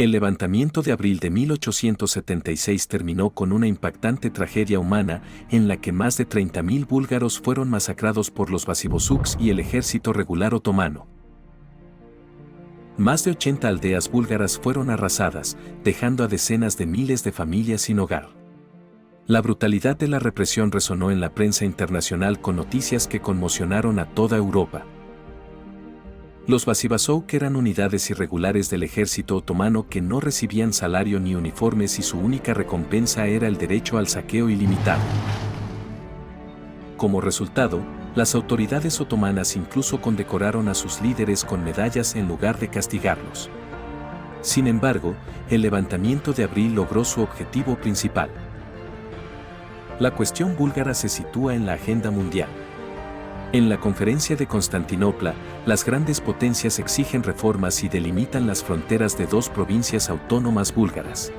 El levantamiento de abril de 1876 terminó con una impactante tragedia humana en la que más de 30.000 búlgaros fueron masacrados por los Basibosuks y el ejército regular otomano. Más de 80 aldeas búlgaras fueron arrasadas, dejando a decenas de miles de familias sin hogar. La brutalidad de la represión resonó en la prensa internacional con noticias que conmocionaron a toda Europa. Los Basibasok eran unidades irregulares del ejército otomano que no recibían salario ni uniformes y su única recompensa era el derecho al saqueo ilimitado. Como resultado, las autoridades otomanas incluso condecoraron a sus líderes con medallas en lugar de castigarlos. Sin embargo, el levantamiento de abril logró su objetivo principal. La cuestión búlgara se sitúa en la agenda mundial. En la Conferencia de Constantinopla, las grandes potencias exigen reformas y delimitan las fronteras de dos provincias autónomas búlgaras.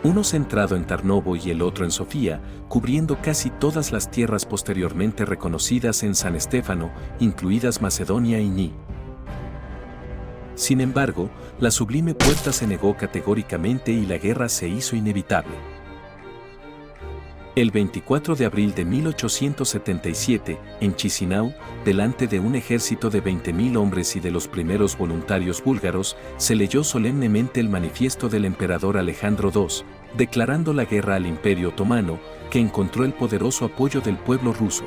Uno centrado en Tarnovo y el otro en Sofía, cubriendo casi todas las tierras posteriormente reconocidas en San Estéfano, incluidas Macedonia y Ni. Sin embargo, la Sublime Puerta se negó categóricamente y la guerra se hizo inevitable. El 24 de abril de 1877, en Chisinau, delante de un ejército de 20.000 hombres y de los primeros voluntarios búlgaros, se leyó solemnemente el manifiesto del emperador Alejandro II, declarando la guerra al Imperio Otomano, que encontró el poderoso apoyo del pueblo ruso.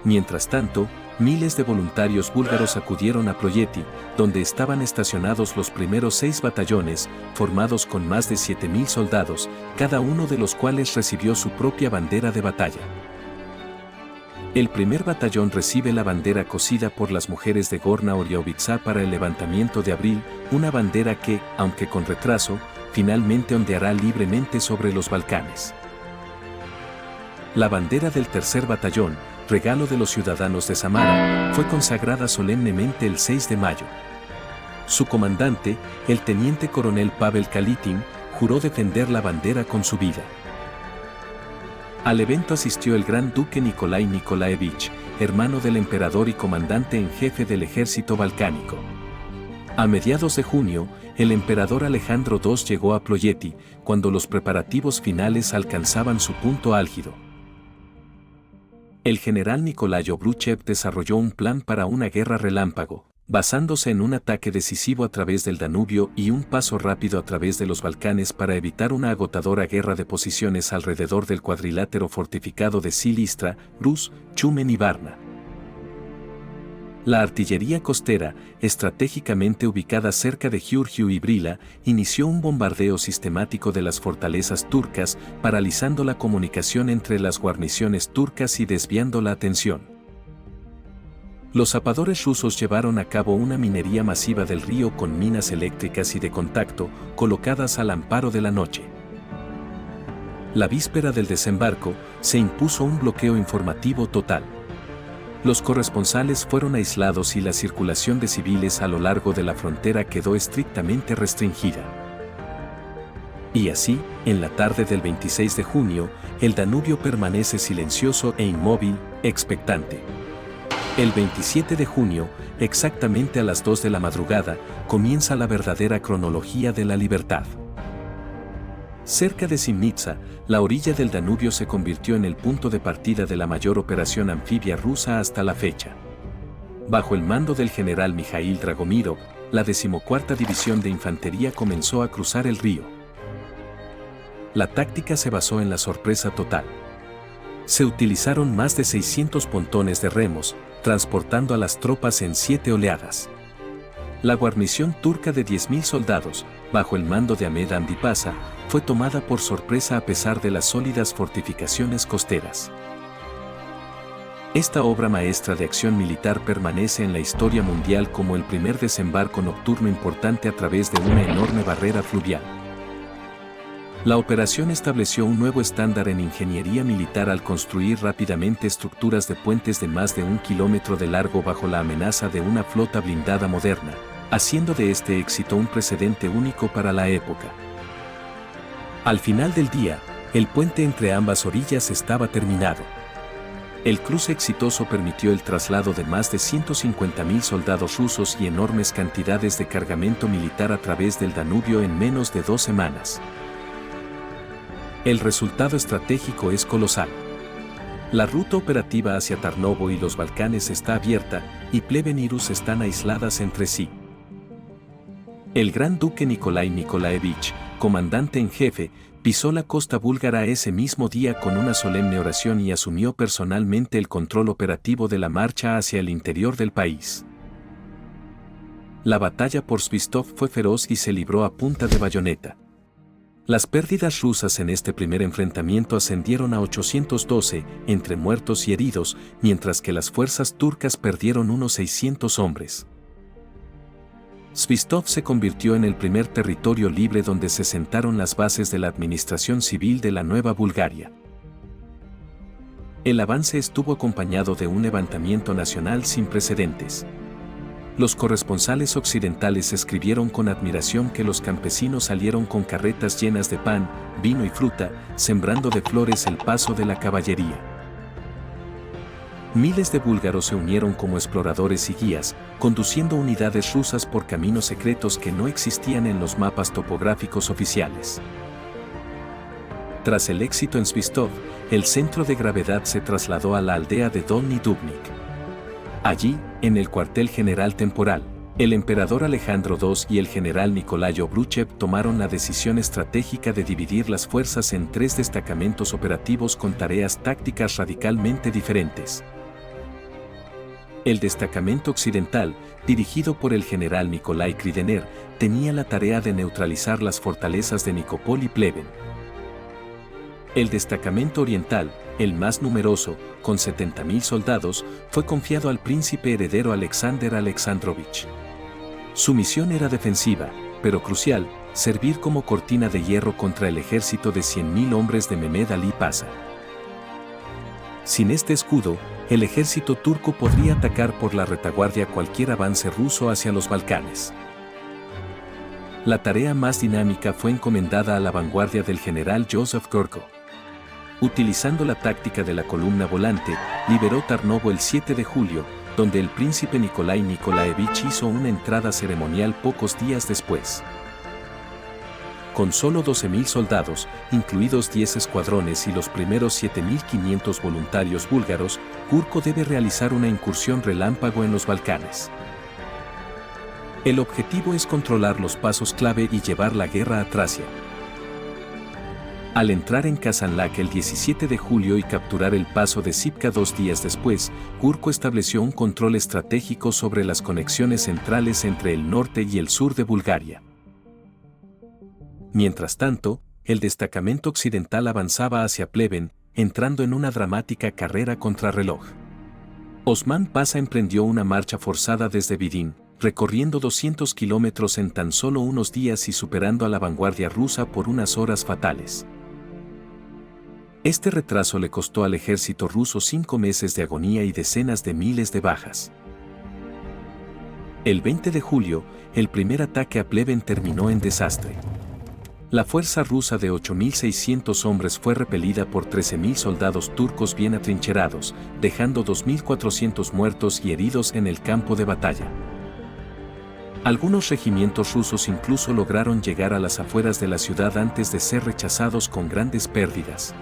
Mientras tanto, miles de voluntarios búlgaros acudieron a Ploieti, donde estaban estacionados los primeros 6 batallones, formados con más de 7.000 soldados, cada uno de los cuales recibió su propia bandera de batalla. El primer batallón recibe la bandera cosida por las mujeres de Gorna Oriovitsa para el levantamiento de abril, una bandera que, aunque con retraso, finalmente ondeará libremente sobre los Balcanes. La bandera del tercer batallón, regalo de los ciudadanos de Samara, fue consagrada solemnemente el 6 de mayo. Su comandante, el teniente coronel Pavel Kalitin, juró defender la bandera con su vida. Al evento asistió el gran duque Nikolai Nikolaevich, hermano del emperador y comandante en jefe del ejército balcánico. A mediados de junio, el emperador Alejandro II llegó a Ploieti, cuando los preparativos finales alcanzaban su punto álgido. El general Nikolai Obruchev desarrolló un plan para una guerra relámpago, basándose en un ataque decisivo a través del Danubio y un paso rápido a través de los Balcanes para evitar una agotadora guerra de posiciones alrededor del cuadrilátero fortificado de Silistra, Rus, Chumen y Varna. La artillería costera, estratégicamente ubicada cerca de Giurgiu y Brila, inició un bombardeo sistemático de las fortalezas turcas, paralizando la comunicación entre las guarniciones turcas y desviando la atención. Los zapadores rusos llevaron a cabo una minería masiva del río con minas eléctricas y de contacto, colocadas al amparo de la noche. La víspera del desembarco, se impuso un bloqueo informativo total. Los corresponsales fueron aislados y la circulación de civiles a lo largo de la frontera quedó estrictamente restringida. Y así, en la tarde del 26 de junio, el Danubio permanece silencioso e inmóvil, expectante. El 27 de junio, exactamente a las 2 de la madrugada, comienza la verdadera cronología de la libertad. Cerca de Simnitsa, la orilla del Danubio se convirtió en el punto de partida de la mayor operación anfibia rusa hasta la fecha. Bajo el mando del general Mikhail Dragomirov, la 14ª División de Infantería comenzó a cruzar el río. La táctica se basó en la sorpresa total. Se utilizaron más de 600 pontones de remos, transportando a las tropas en 7 oleadas. La guarnición turca de 10.000 soldados, bajo el mando de Ahmed Hamdi Pasha, fue tomada por sorpresa a pesar de las sólidas fortificaciones costeras. Esta obra maestra de acción militar permanece en la historia mundial como el primer desembarco nocturno importante a través de una enorme barrera fluvial. La operación estableció un nuevo estándar en ingeniería militar al construir rápidamente estructuras de puentes de más de 1 kilómetro de largo bajo la amenaza de una flota blindada moderna, haciendo de este éxito un precedente único para la época. Al final del día, el puente entre ambas orillas estaba terminado. El cruce exitoso permitió el traslado de más de 150.000 soldados rusos y enormes cantidades de cargamento militar a través del Danubio en menos de 2 semanas. El resultado estratégico es colosal. La ruta operativa hacia Tarnovo y los Balcanes está abierta, y Pleven y Rus están aisladas entre sí. El gran duque Nikolai Nikolaevich, comandante en jefe, pisó la costa búlgara ese mismo día con una solemne oración y asumió personalmente el control operativo de la marcha hacia el interior del país. La batalla por Svistov fue feroz y se libró a punta de bayoneta. Las pérdidas rusas en este primer enfrentamiento ascendieron a 812, entre muertos y heridos, mientras que las fuerzas turcas perdieron unos 600 hombres. Svistov se convirtió en el primer territorio libre donde se sentaron las bases de la administración civil de la Nueva Bulgaria. El avance estuvo acompañado de un levantamiento nacional sin precedentes. Los corresponsales occidentales escribieron con admiración que los campesinos salieron con carretas llenas de pan, vino y fruta, sembrando de flores el paso de la caballería. Miles de búlgaros se unieron como exploradores y guías, conduciendo unidades rusas por caminos secretos que no existían en los mapas topográficos oficiales. Tras el éxito en Svistov, el centro de gravedad se trasladó a la aldea de Dolny Dubnik. Allí, en el cuartel general temporal, el emperador Alejandro II y el general Nikolai Obruchev tomaron la decisión estratégica de dividir las fuerzas en 3 destacamentos operativos con tareas tácticas radicalmente diferentes. El destacamento occidental, dirigido por el general Nikolai Kridener, tenía la tarea de neutralizar las fortalezas de Nikopol y Pleven. El destacamento oriental, el más numeroso, con 70.000 soldados, fue confiado al príncipe heredero Alexander Alexandrovich. Su misión era defensiva, pero crucial, servir como cortina de hierro contra el ejército de 100.000 hombres de Mehmed Ali Pasha. Sin este escudo, el ejército turco podría atacar por la retaguardia cualquier avance ruso hacia los Balcanes. La tarea más dinámica fue encomendada a la vanguardia del general Joseph Gorko. Utilizando la táctica de la columna volante, liberó Tarnovo el 7 de julio, donde el príncipe Nikolai Nikolaevich hizo una entrada ceremonial pocos días después. Con solo 12.000 soldados, incluidos 10 escuadrones y los primeros 7.500 voluntarios búlgaros, Gurko debe realizar una incursión relámpago en los Balcanes. El objetivo es controlar los pasos clave y llevar la guerra a Tracia. Al entrar en Kazanlak el 17 de julio y capturar el paso de Sipka 2 días después, Gurko estableció un control estratégico sobre las conexiones centrales entre el norte y el sur de Bulgaria. Mientras tanto, el destacamento occidental avanzaba hacia Pleven, entrando en una dramática carrera contrarreloj. Osman Pasha emprendió una marcha forzada desde Vidin, recorriendo 200 kilómetros en tan solo unos días y superando a la vanguardia rusa por unas horas fatales. Este retraso le costó al ejército ruso 5 meses de agonía y decenas de miles de bajas. El 20 de julio, el primer ataque a Pleven terminó en desastre. La fuerza rusa de 8.600 hombres fue repelida por 13.000 soldados turcos bien atrincherados, dejando 2.400 muertos y heridos en el campo de batalla. Algunos regimientos rusos incluso lograron llegar a las afueras de la ciudad antes de ser rechazados con grandes pérdidas.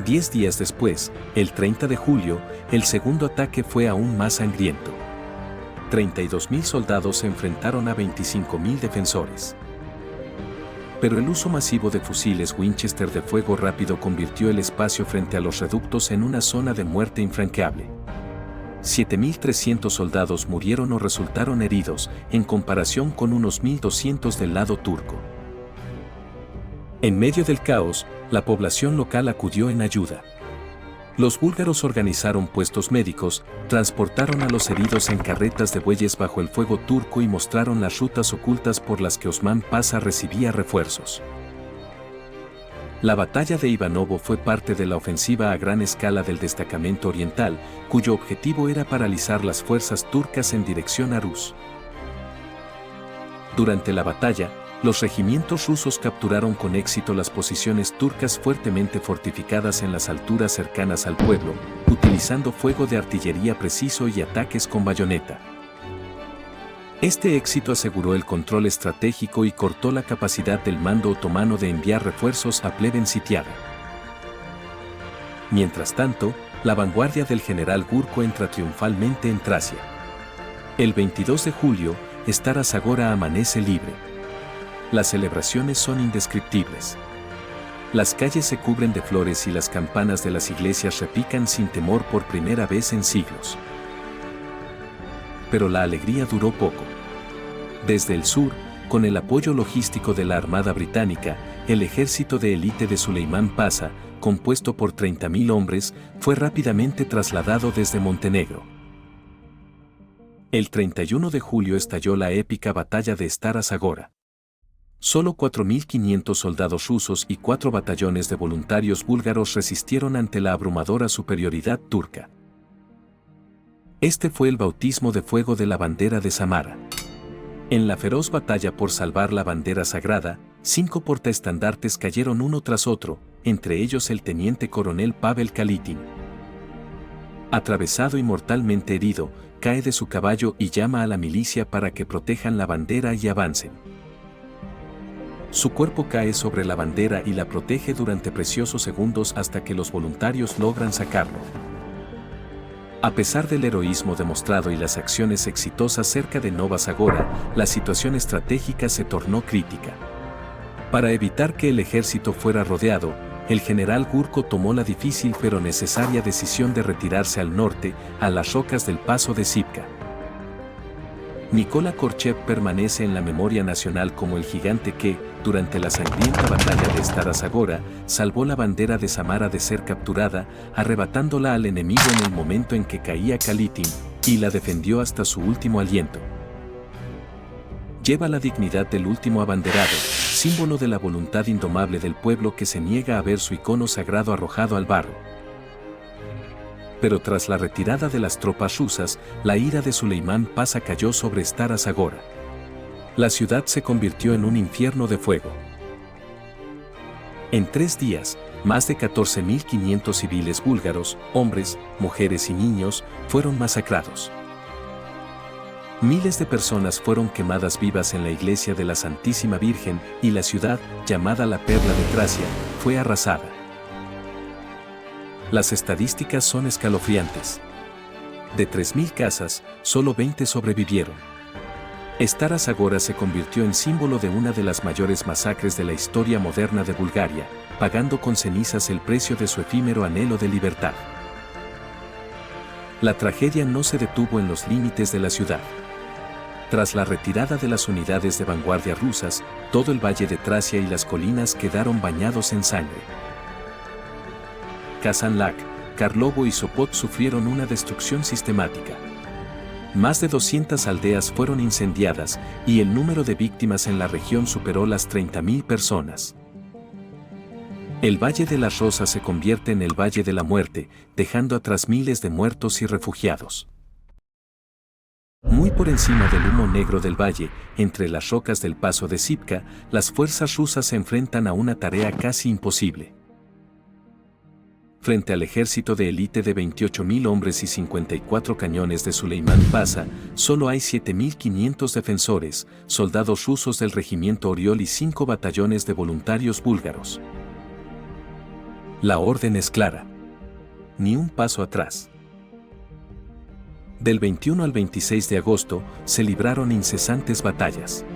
10 días después, el 30 de julio, el segundo ataque fue aún más sangriento. 32.000 soldados se enfrentaron a 25.000 defensores. Pero el uso masivo de fusiles Winchester de fuego rápido convirtió el espacio frente a los reductos en una zona de muerte infranqueable. 7.300 soldados murieron o resultaron heridos, en comparación con unos 1.200 del lado turco. En medio del caos, la población local acudió en ayuda. Los búlgaros organizaron puestos médicos, transportaron a los heridos en carretas de bueyes bajo el fuego turco y mostraron las rutas ocultas por las que Osman Pasha recibía refuerzos. La batalla de Ivanovo fue parte de la ofensiva a gran escala del destacamento oriental, cuyo objetivo era paralizar las fuerzas turcas en dirección a Rus. Durante la batalla, Los regimientos rusos capturaron con éxito las posiciones turcas fuertemente fortificadas en las alturas cercanas al pueblo, utilizando fuego de artillería preciso y ataques con bayoneta. Este éxito aseguró el control estratégico y cortó la capacidad del mando otomano de enviar refuerzos a Pleven sitiada. Mientras tanto, la vanguardia del general Gurko entra triunfalmente en Tracia. El 22 de julio, Stara Zagora amanece libre. Las celebraciones son indescriptibles. Las calles se cubren de flores y las campanas de las iglesias repican sin temor por primera vez en siglos. Pero la alegría duró poco. Desde el sur, con el apoyo logístico de la Armada Británica, el ejército de élite de Suleimán Pasha, compuesto por 30.000 hombres, fue rápidamente trasladado desde Montenegro. El 31 de julio estalló la épica batalla de Stara Zagora. Solo 4.500 soldados rusos y 4 batallones de voluntarios búlgaros resistieron ante la abrumadora superioridad turca. Este fue el bautismo de fuego de la bandera de Samara. En la feroz batalla por salvar la bandera sagrada, 5 portaestandartes cayeron uno tras otro, entre ellos el teniente coronel Pavel Kalitin. Atravesado y mortalmente herido, cae de su caballo y llama a la milicia para que protejan la bandera y avancen. Su cuerpo cae sobre la bandera y la protege durante preciosos segundos hasta que los voluntarios logran sacarlo. A pesar del heroísmo demostrado y las acciones exitosas cerca de Nova Zagora, la situación estratégica se tornó crítica. Para evitar que el ejército fuera rodeado, el general Gurko tomó la difícil pero necesaria decisión de retirarse al norte, a las rocas del paso de Sipka. Nikola Korchev permanece en la memoria nacional como el gigante que, durante la sangrienta batalla de Stara Zagora, salvó la bandera de Samara de ser capturada, arrebatándola al enemigo en el momento en que caía Kalitin, y la defendió hasta su último aliento. Lleva la dignidad del último abanderado, símbolo de la voluntad indomable del pueblo que se niega a ver su icono sagrado arrojado al barro. Pero tras la retirada de las tropas rusas, la ira de Suleimán Pasha cayó sobre Stara Zagora. La ciudad se convirtió en un infierno de fuego. En 3 días, más de 14.500 civiles búlgaros, hombres, mujeres y niños, fueron masacrados. Miles de personas fueron quemadas vivas en la iglesia de la Santísima Virgen y la ciudad, llamada la Perla de Tracia, fue arrasada. Las estadísticas son escalofriantes. De 3.000 casas, solo 20 sobrevivieron. Stara Zagora se convirtió en símbolo de una de las mayores masacres de la historia moderna de Bulgaria, pagando con cenizas el precio de su efímero anhelo de libertad. La tragedia no se detuvo en los límites de la ciudad. Tras la retirada de las unidades de vanguardia rusas, todo el valle de Tracia y las colinas quedaron bañados en sangre. Kazanlak, Karlovo y Sopot sufrieron una destrucción sistemática. Más de 200 aldeas fueron incendiadas y el número de víctimas en la región superó las 30.000 personas. El Valle de las Rosas se convierte en el Valle de la Muerte, dejando atrás miles de muertos y refugiados. Muy por encima del humo negro del valle, entre las rocas del paso de Sipka, las fuerzas rusas se enfrentan a una tarea casi imposible. Frente al ejército de élite de 28.000 hombres y 54 cañones de Suleimán Pasha, solo hay 7.500 defensores, soldados rusos del regimiento Oriol y 5 batallones de voluntarios búlgaros. La orden es clara. Ni un paso atrás. Del 21 al 26 de agosto, se libraron incesantes batallas.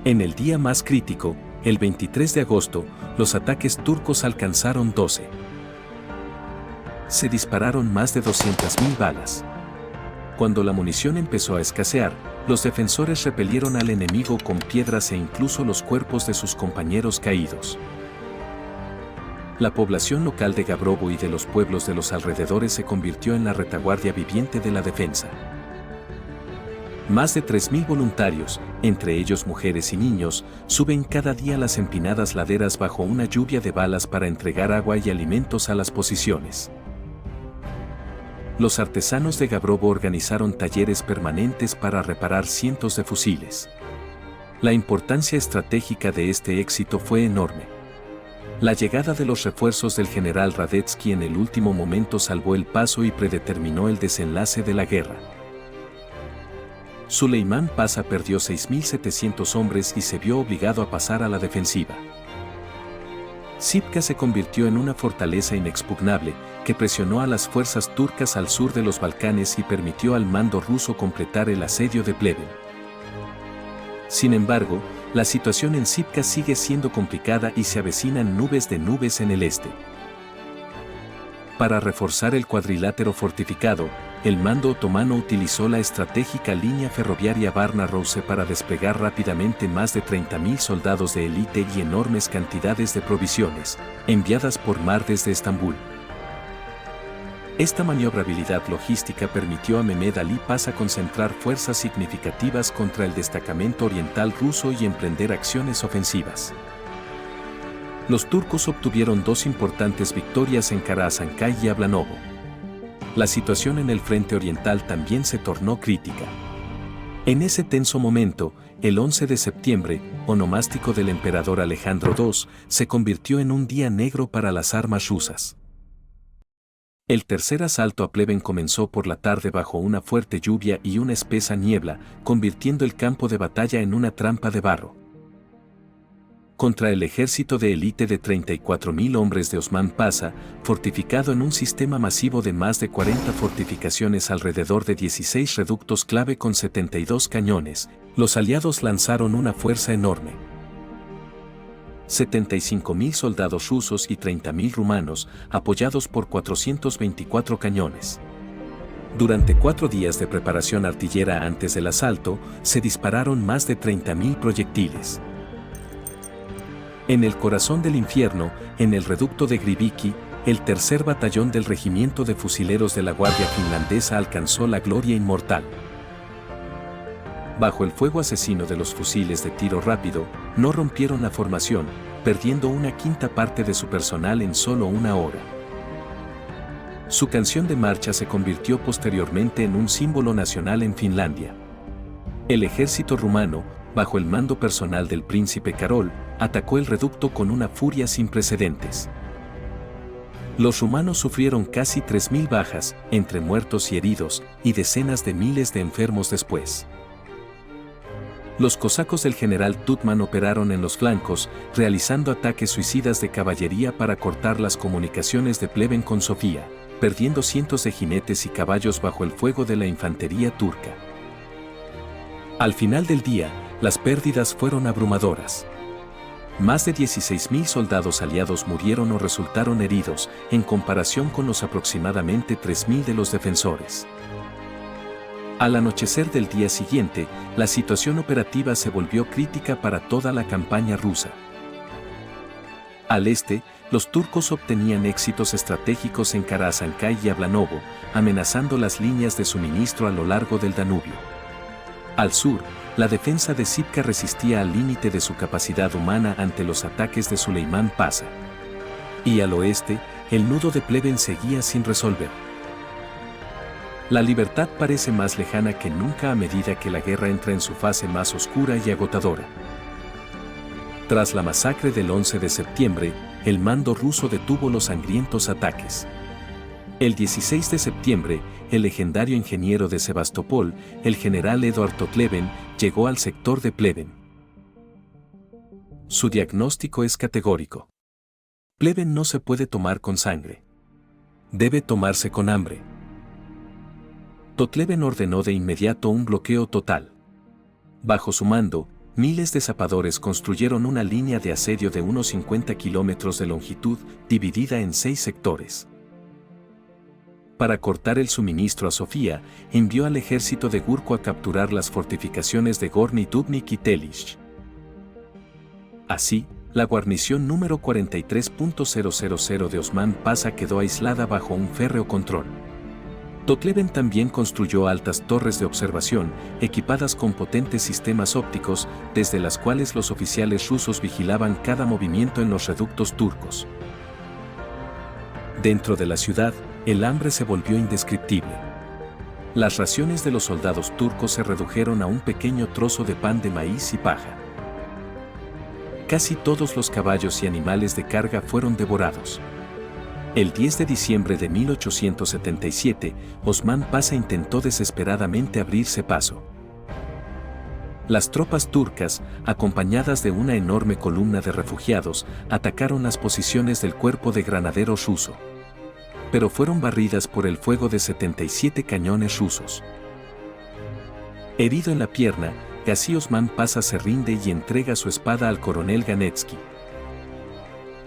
En el día más crítico, el 23 de agosto, los ataques turcos alcanzaron 12. Se dispararon más de 200.000 balas. Cuando la munición empezó a escasear, los defensores repelieron al enemigo con piedras e incluso los cuerpos de sus compañeros caídos. La población local de Gabrovo y de los pueblos de los alrededores se convirtió en la retaguardia viviente de la defensa. Más de 3.000 voluntarios, entre ellos mujeres y niños, suben cada día las empinadas laderas bajo una lluvia de balas para entregar agua y alimentos a las posiciones. Los artesanos de Gabrovo organizaron talleres permanentes para reparar cientos de fusiles. La importancia estratégica de este éxito fue enorme. La llegada de los refuerzos del general Radetzky en el último momento salvó el paso y predeterminó el desenlace de la guerra. Suleimán Pasha perdió 6.700 hombres y se vio obligado a pasar a la defensiva. Sipka se convirtió en una fortaleza inexpugnable que presionó a las fuerzas turcas al sur de los Balcanes y permitió al mando ruso completar el asedio de Pleven. Sin embargo, la situación en Sipka sigue siendo complicada y se avecinan nubes de nubes en el este. Para reforzar el cuadrilátero fortificado, el mando otomano utilizó la estratégica línea ferroviaria Varna-Rouse para desplegar rápidamente más de 30.000 soldados de élite y enormes cantidades de provisiones, enviadas por mar desde Estambul. Esta maniobrabilidad logística permitió a Mehmed Ali Pasha concentrar fuerzas significativas contra el destacamento oriental ruso y emprender acciones ofensivas. Los turcos obtuvieron dos importantes victorias en Karahasankay y Ablanovo. La situación en el frente oriental también se tornó crítica. En ese tenso momento, el 11 de septiembre, onomástico del emperador Alejandro II, se convirtió en un día negro para las armas rusas. El tercer asalto a Pleven comenzó por la tarde bajo una fuerte lluvia y una espesa niebla, convirtiendo el campo de batalla en una trampa de barro. Contra el ejército de élite de 34.000 hombres de Osman Pasha, fortificado en un sistema masivo de más de 40 fortificaciones alrededor de 16 reductos clave con 72 cañones, los aliados lanzaron una fuerza enorme. 75.000 soldados rusos y 30.000 rumanos, apoyados por 424 cañones. Durante 4 días de preparación artillera antes del asalto, se dispararon más de 30.000 proyectiles. En el corazón del infierno, en el reducto de Griviki, el tercer batallón del regimiento de fusileros de la Guardia Finlandesa alcanzó la gloria inmortal. Bajo el fuego asesino de los fusiles de tiro rápido, no rompieron la formación, perdiendo una quinta parte de su personal en solo una hora. Su canción de marcha se convirtió posteriormente en un símbolo nacional en Finlandia. El ejército rumano, bajo el mando personal del príncipe Carol, atacó el reducto con una furia sin precedentes. Los rumanos sufrieron casi 3.000 bajas, entre muertos y heridos, y decenas de miles de enfermos después. Los cosacos del general Tutman operaron en los flancos, realizando ataques suicidas de caballería para cortar las comunicaciones de Pleven con Sofía, perdiendo cientos de jinetes y caballos bajo el fuego de la infantería turca. Al final del día, las pérdidas fueron abrumadoras. Más de 16.000 soldados aliados murieron o resultaron heridos, en comparación con los aproximadamente 3.000 de los defensores. Al anochecer del día siguiente, la situación operativa se volvió crítica para toda la campaña rusa. Al este, los turcos obtenían éxitos estratégicos en Karahasankay y Ablanovo, amenazando las líneas de suministro a lo largo del Danubio. Al sur, la defensa de Sipka resistía al límite de su capacidad humana ante los ataques de Suleimán Pasha. Y al oeste, el nudo de Pleven seguía sin resolver. La libertad parece más lejana que nunca a medida que la guerra entra en su fase más oscura y agotadora. Tras la masacre del 11 de septiembre, el mando ruso detuvo los sangrientos ataques. El 16 de septiembre, el legendario ingeniero de Sebastopol, el general Eduard Totleven, llegó al sector de Pleven. Su diagnóstico es categórico. Pleven no se puede tomar con sangre. Debe tomarse con hambre. Totleven ordenó de inmediato un bloqueo total. Bajo su mando, miles de zapadores construyeron una línea de asedio de unos 50 kilómetros de longitud, dividida en 6 sectores. Para cortar el suministro a Sofía, envió al ejército de Gurko a capturar las fortificaciones de Gorny Dubnik y Telish. Así, la guarnición número 43.000 de Osman Pasha quedó aislada bajo un férreo control. Totleven también construyó altas torres de observación, equipadas con potentes sistemas ópticos, desde las cuales los oficiales rusos vigilaban cada movimiento en los reductos turcos. Dentro de la ciudad, el hambre se volvió indescriptible. Las raciones de los soldados turcos se redujeron a un pequeño trozo de pan de maíz y paja. Casi todos los caballos y animales de carga fueron devorados. El 10 de diciembre de 1877, Osman Pasha intentó desesperadamente abrirse paso. Las tropas turcas, acompañadas de una enorme columna de refugiados, atacaron las posiciones del cuerpo de granaderos ruso. Pero fueron barridas por el fuego de 77 cañones rusos. Herido en la pierna, Gazi Osman Pasha se rinde y entrega su espada al coronel Ganevsky.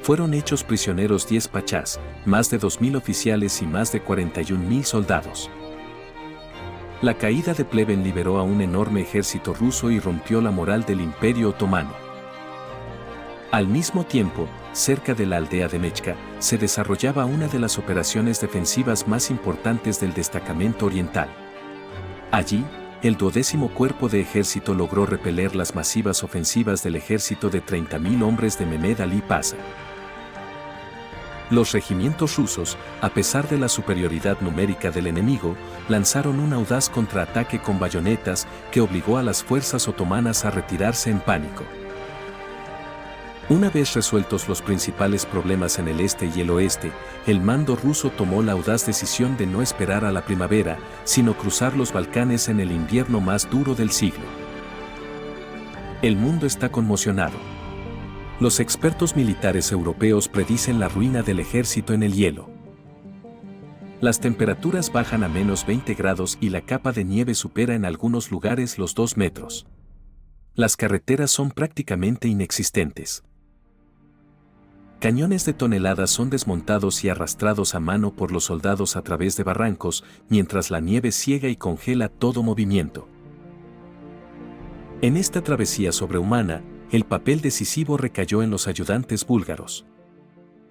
Fueron hechos prisioneros 10 pachás, más de 2.000 oficiales y más de 41.000 soldados. La caída de Pleven liberó a un enorme ejército ruso y rompió la moral del Imperio Otomano. Al mismo tiempo, cerca de la aldea de Mechka, se desarrollaba una de las operaciones defensivas más importantes del destacamento oriental. Allí, el 12º Cuerpo de Ejército logró repeler las masivas ofensivas del ejército de 30.000 hombres de Mehmed Ali Pasha. Los regimientos rusos, a pesar de la superioridad numérica del enemigo, lanzaron un audaz contraataque con bayonetas que obligó a las fuerzas otomanas a retirarse en pánico. Una vez resueltos los principales problemas en el este y el oeste, el mando ruso tomó la audaz decisión de no esperar a la primavera, sino cruzar los Balcanes en el invierno más duro del siglo. El mundo está conmocionado. Los expertos militares europeos predicen la ruina del ejército en el hielo. Las temperaturas bajan a menos 20 grados y la capa de nieve supera en algunos lugares los 2 metros. Las carreteras son prácticamente inexistentes. Cañones de toneladas son desmontados y arrastrados a mano por los soldados a través de barrancos, mientras la nieve ciega y congela todo movimiento. En esta travesía sobrehumana, el papel decisivo recayó en los ayudantes búlgaros.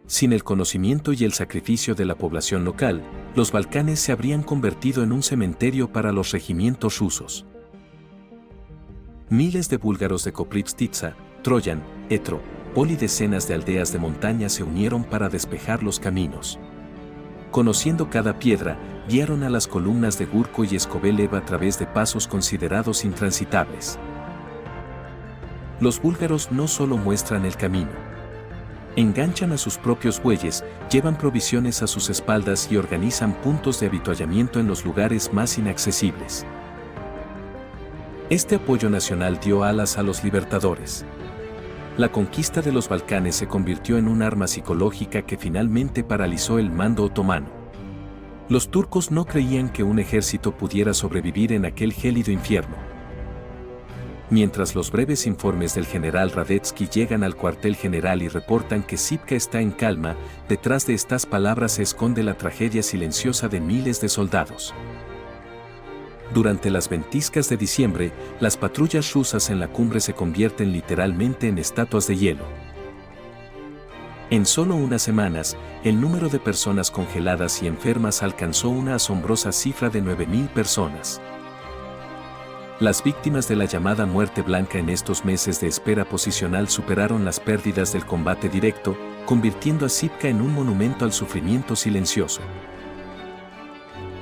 Sin el conocimiento y el sacrificio de la población local, los Balcanes se habrían convertido en un cementerio para los regimientos rusos. Miles de búlgaros de Koprivstica, Troyan, Etro, Pol y decenas de aldeas de montaña se unieron para despejar los caminos. Conociendo cada piedra, guiaron a las columnas de Gurko y Skobelev a través de pasos considerados intransitables. Los búlgaros no solo muestran el camino. Enganchan a sus propios bueyes, llevan provisiones a sus espaldas y organizan puntos de avituallamiento en los lugares más inaccesibles. Este apoyo nacional dio alas a los libertadores. La conquista de los Balcanes se convirtió en un arma psicológica que finalmente paralizó el mando otomano. Los turcos no creían que un ejército pudiera sobrevivir en aquel gélido infierno. Mientras los breves informes del general Radetzky llegan al cuartel general y reportan que Sipka está en calma, detrás de estas palabras se esconde la tragedia silenciosa de miles de soldados. Durante las ventiscas de diciembre, las patrullas rusas en la cumbre se convierten literalmente en estatuas de hielo. En solo unas semanas, el número de personas congeladas y enfermas alcanzó una asombrosa cifra de 9.000 personas. Las víctimas de la llamada muerte blanca en estos meses de espera posicional superaron las pérdidas del combate directo, convirtiendo a Sipka en un monumento al sufrimiento silencioso.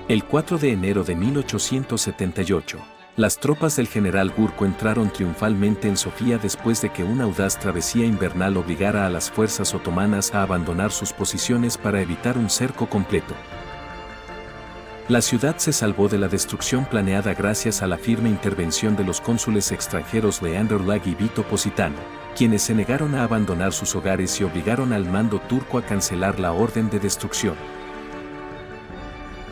El 4 de enero de 1878, las tropas del general Gurko entraron triunfalmente en Sofía después de que una audaz travesía invernal obligara a las fuerzas otomanas a abandonar sus posiciones para evitar un cerco completo. La ciudad se salvó de la destrucción planeada gracias a la firme intervención de los cónsules extranjeros Leander Lag y Vito Positano, quienes se negaron a abandonar sus hogares y obligaron al mando turco a cancelar la orden de destrucción.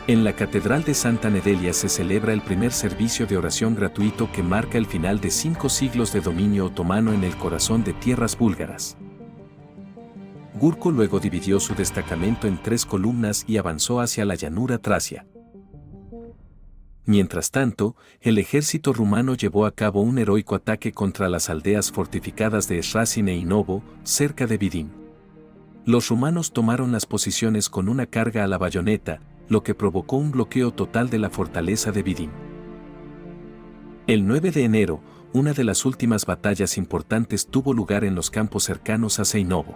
En la Catedral de Santa Nedelia se celebra el primer servicio de oración gratuito que marca el final de 5 siglos de dominio otomano en el corazón de tierras búlgaras. Gurko luego dividió su destacamento en 3 columnas y avanzó hacia la llanura tracia. Mientras tanto, el ejército rumano llevó a cabo un heroico ataque contra las aldeas fortificadas de Srasin e Inovo, cerca de Vidin. Los rumanos tomaron las posiciones con una carga a la bayoneta, lo que provocó un bloqueo total de la fortaleza de Vidin. El 9 de enero, una de las últimas batallas importantes tuvo lugar en los campos cercanos a Seinovo.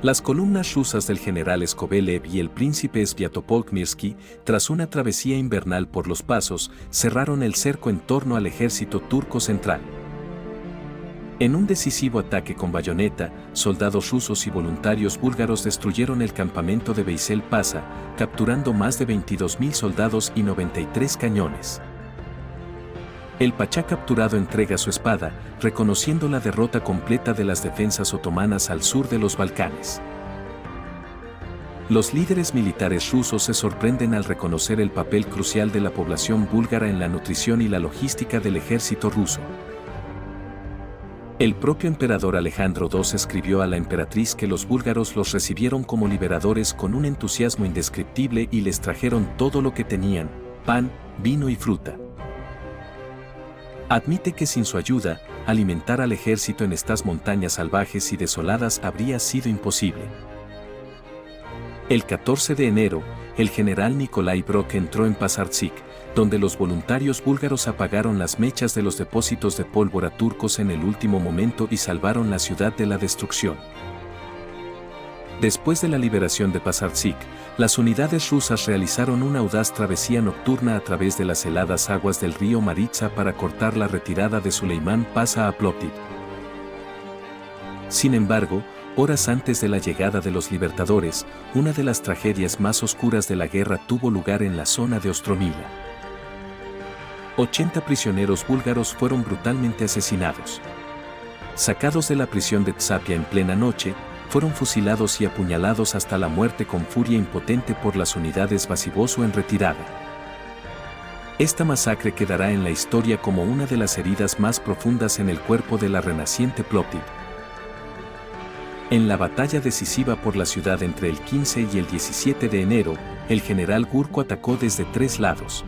Las columnas rusas del general Skobelev y el príncipe Sviatopolk-Mirsky, tras una travesía invernal por los pasos, cerraron el cerco en torno al ejército turco central. En un decisivo ataque con bayoneta, soldados rusos y voluntarios búlgaros destruyeron el campamento de Veysel Paşa, capturando más de 22.000 soldados y 93 cañones. El pachá capturado entrega su espada, reconociendo la derrota completa de las defensas otomanas al sur de los Balcanes. Los líderes militares rusos se sorprenden al reconocer el papel crucial de la población búlgara en la nutrición y la logística del ejército ruso. El propio emperador Alejandro II escribió a la emperatriz que los búlgaros los recibieron como liberadores con un entusiasmo indescriptible y les trajeron todo lo que tenían: pan, vino y fruta. Admite que sin su ayuda, alimentar al ejército en estas montañas salvajes y desoladas habría sido imposible. El 14 de enero, el general Nikolai Brok entró en Pasartzik, donde los voluntarios búlgaros apagaron las mechas de los depósitos de pólvora turcos en el último momento y salvaron la ciudad de la destrucción. Después de la liberación de Pasartzik, las unidades rusas realizaron una audaz travesía nocturna a través de las heladas aguas del río Maritsa para cortar la retirada de Süleyman Pasha a Plovdiv. Sin embargo, horas antes de la llegada de los libertadores, una de las tragedias más oscuras de la guerra tuvo lugar en la zona de Ostromila. 80 prisioneros búlgaros fueron brutalmente asesinados. Sacados de la prisión de Tsapia en plena noche, fueron fusilados y apuñalados hasta la muerte con furia impotente por las unidades Basiboso en retirada. Esta masacre quedará en la historia como una de las heridas más profundas en el cuerpo de la renaciente Plovdiv. En la batalla decisiva por la ciudad entre el 15 y el 17 de enero, el general Gurko atacó desde 3 lados.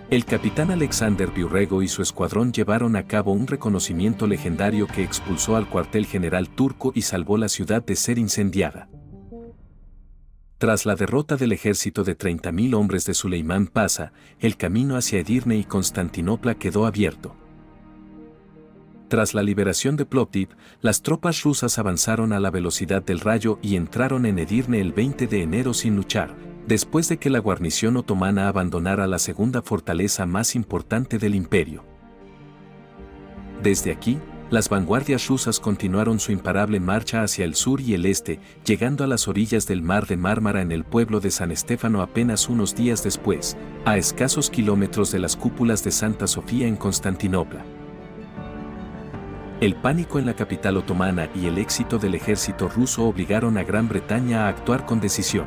El capitán Alexander Biurrego y su escuadrón llevaron a cabo un reconocimiento legendario que expulsó al cuartel general turco y salvó la ciudad de ser incendiada. Tras la derrota del ejército de 30.000 hombres de Süleyman Pasha, el camino hacia Edirne y Constantinopla quedó abierto. Tras la liberación de Plovdiv, las tropas rusas avanzaron a la velocidad del rayo y entraron en Edirne el 20 de enero sin luchar, después de que la guarnición otomana abandonara la segunda fortaleza más importante del imperio. Desde aquí, las vanguardias rusas continuaron su imparable marcha hacia el sur y el este, llegando a las orillas del Mar de Mármara en el pueblo de San Estefano apenas unos días después, a escasos kilómetros de las cúpulas de Santa Sofía en Constantinopla. El pánico en la capital otomana y el éxito del ejército ruso obligaron a Gran Bretaña a actuar con decisión.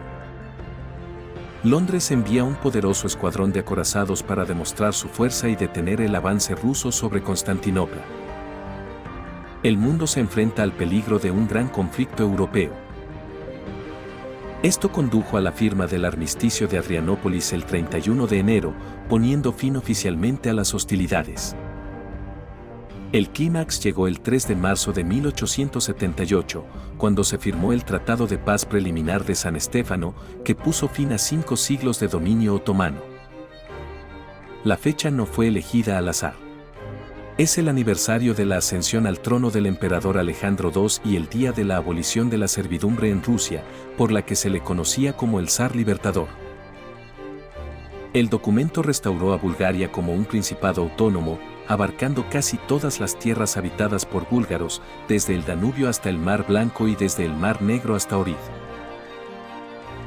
Londres envía un poderoso escuadrón de acorazados para demostrar su fuerza y detener el avance ruso sobre Constantinopla. El mundo se enfrenta al peligro de un gran conflicto europeo. Esto condujo a la firma del armisticio de Adrianópolis el 31 de enero, poniendo fin oficialmente a las hostilidades. El clímax llegó el 3 de marzo de 1878, cuando se firmó el Tratado de Paz Preliminar de San Estefano, que puso fin a 5 siglos de dominio otomano. La fecha no fue elegida al azar. Es el aniversario de la ascensión al trono del emperador Alejandro II y el día de la abolición de la servidumbre en Rusia, por la que se le conocía como el Zar Libertador. El documento restauró a Bulgaria como un principado autónomo, abarcando casi todas las tierras habitadas por búlgaros, desde el Danubio hasta el Mar Blanco y desde el Mar Negro hasta Ohrid.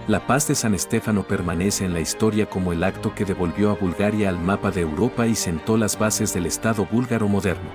La paz de San Estefano permanece en la historia como el acto que devolvió a Bulgaria al mapa de Europa y sentó las bases del Estado búlgaro moderno.